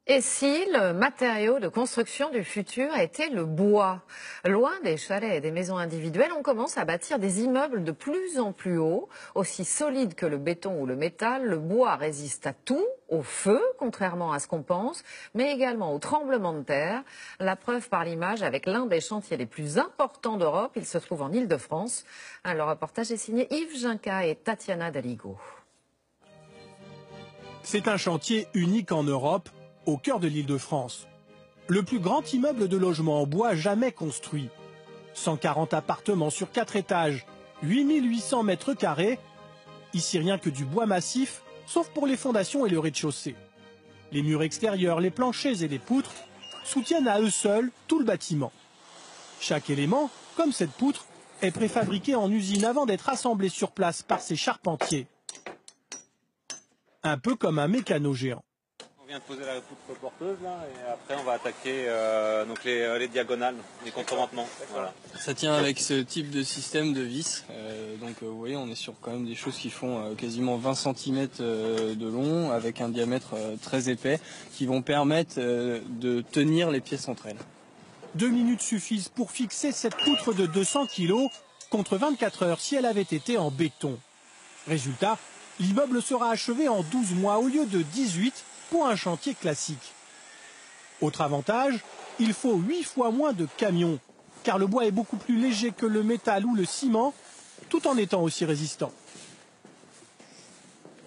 Et si le matériau de construction du futur était le bois? Loin des chalets et des maisons individuelles, on commence à bâtir des immeubles de plus en plus hauts, aussi solides que le béton ou le métal. Le bois résiste à tout, au feu, contrairement à ce qu'on pense, mais également aux tremblements de terre. La preuve par l'image avec l'un des chantiers les plus importants d'Europe. Il se trouve en Île-de-France. Le reportage est signé Yves Ginca et Tatiana Daligo. C'est un chantier unique en Europe, au cœur de l'Île-de-France. Le plus grand immeuble de logement en bois jamais construit. 140 appartements sur 4 étages, 8800 mètres carrés. Ici rien que du bois massif, sauf pour les fondations et le rez-de-chaussée. Les murs extérieurs, les planchers et les poutres soutiennent à eux seuls tout le bâtiment. Chaque élément, comme cette poutre, est préfabriqué en usine avant d'être assemblé sur place par ses charpentiers. Un peu comme un mécano géant. On vient de poser la poutre porteuse là, et après on va attaquer donc les diagonales, les contreventements. Voilà. Ça tient avec ce type de système de vis. Vous voyez, on est sur quand même des choses qui font quasiment 20 cm de long, avec un diamètre très épais, qui vont permettre de tenir les pièces entre elles. 2 minutes suffisent pour fixer cette poutre de 200 kg contre 24 heures si elle avait été en béton. Résultat, l'immeuble sera achevé en 12 mois au lieu de 18 pour un chantier classique. Autre avantage, il faut 8 fois moins de camions, car le bois est beaucoup plus léger que le métal ou le ciment, tout en étant aussi résistant.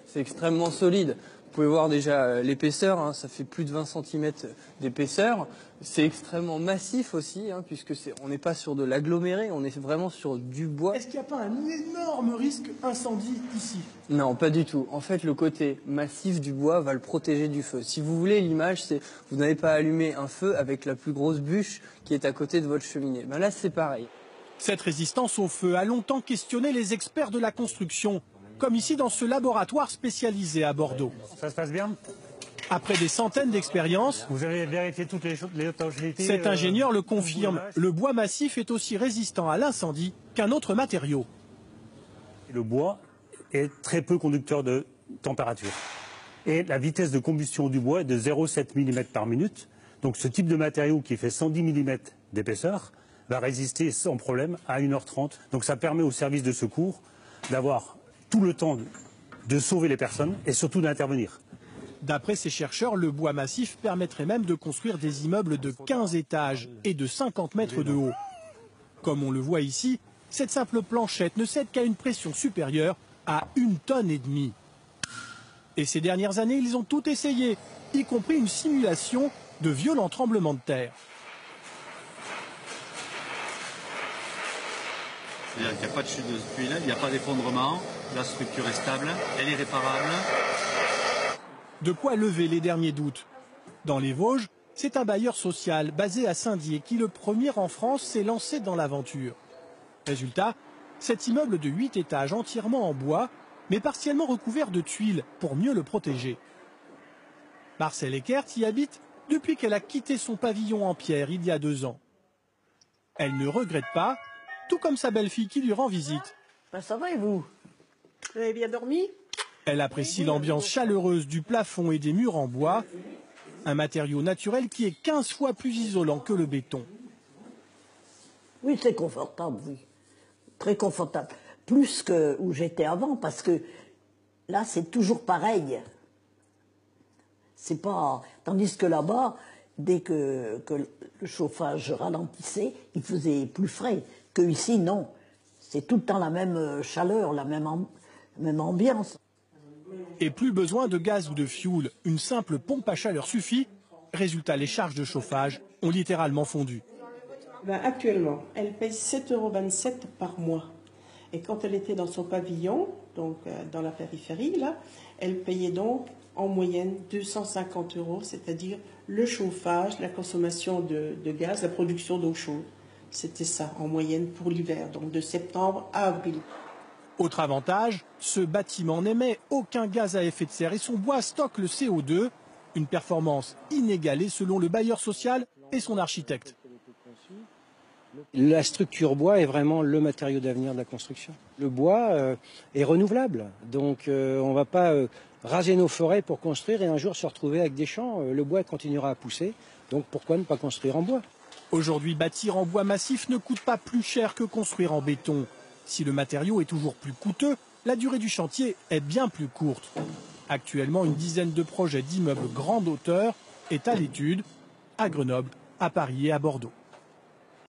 C'est extrêmement solide. Vous pouvez voir déjà l'épaisseur, ça fait plus de 20 cm d'épaisseur. C'est extrêmement massif aussi, puisque on n'est pas sur de l'aggloméré, on est vraiment sur du bois. Est-ce qu'il n'y a pas un énorme risque incendie ici? Non, pas du tout. En fait, le côté massif du bois va le protéger du feu. Si vous voulez, l'image, c'est vous n'avez pas allumé un feu avec la plus grosse bûche qui est à côté de votre cheminée. Là, c'est pareil. Cette résistance au feu a longtemps questionné les experts de la construction, comme ici dans ce laboratoire spécialisé à Bordeaux. Ça se passe bien? Après des centaines d'expériences, vous avez vérifié toutes les étanchéités. Cet ingénieur le confirme, le bois massif est aussi résistant à l'incendie qu'un autre matériau. Le bois est très peu conducteur de température. Et la vitesse de combustion du bois est de 0,7 mm par minute. Donc ce type de matériau qui fait 110 mm d'épaisseur va résister sans problème à 1h30. Donc ça permet aux services de secours d'avoir tout le temps de sauver les personnes et surtout d'intervenir. D'après ces chercheurs, le bois massif permettrait même de construire des immeubles de 15 étages et de 50 mètres de haut. Comme on le voit ici, cette simple planchette ne cède qu'à une pression supérieure à 1,5 tonnes. Et ces dernières années, ils ont tout essayé, y compris une simulation de violents tremblements de terre. Il n'y a pas de chute de ce puits-là, il n'y a pas d'effondrement, la structure est stable, elle est réparable. De quoi lever les derniers doutes. Dans les Vosges, c'est un bailleur social basé à Saint-Dié qui, le premier en France, s'est lancé dans l'aventure. Résultat, cet immeuble de 8 étages entièrement en bois, mais partiellement recouvert de tuiles pour mieux le protéger. Marcel Eckert y habite depuis qu'elle a quitté son pavillon en pierre il y a 2 ans. Elle ne regrette pas, tout comme sa belle-fille qui lui rend visite. Ça va et vous? Vous avez bien dormi? Elle apprécie l'ambiance chaleureuse du plafond et des murs en bois, un matériau naturel qui est 15 fois plus isolant que le béton. Oui, c'est confortable, oui. Très confortable. Plus que où j'étais avant, parce que là, c'est toujours pareil. C'est pas... Tandis que là-bas, dès que le chauffage ralentissait, il faisait plus frais. Que ici, non. C'est tout le temps la même chaleur, la même ambiance. Et plus besoin de gaz ou de fioul, une simple pompe à chaleur suffit. Résultat, les charges de chauffage ont littéralement fondu. Actuellement, elle paye 7,27 € par mois. Et quand elle était dans son pavillon, donc dans la périphérie, là, elle payait donc en moyenne 250 €, c'est-à-dire le chauffage, la consommation de gaz, la production d'eau chaude. C'était ça en moyenne pour l'hiver, donc de septembre à avril. Autre avantage, ce bâtiment n'émet aucun gaz à effet de serre et son bois stocke le CO2, une performance inégalée selon le bailleur social et son architecte. La structure bois est vraiment le matériau d'avenir de la construction. Le bois est renouvelable, donc on ne va pas raser nos forêts pour construire et un jour se retrouver avec des champs. Le bois continuera à pousser, donc pourquoi ne pas construire en bois? Aujourd'hui, bâtir en bois massif ne coûte pas plus cher que construire en béton. Si le matériau est toujours plus coûteux, la durée du chantier est bien plus courte. Actuellement, une dizaine de projets d'immeubles grande hauteur est à l'étude, à Grenoble, à Paris et à Bordeaux.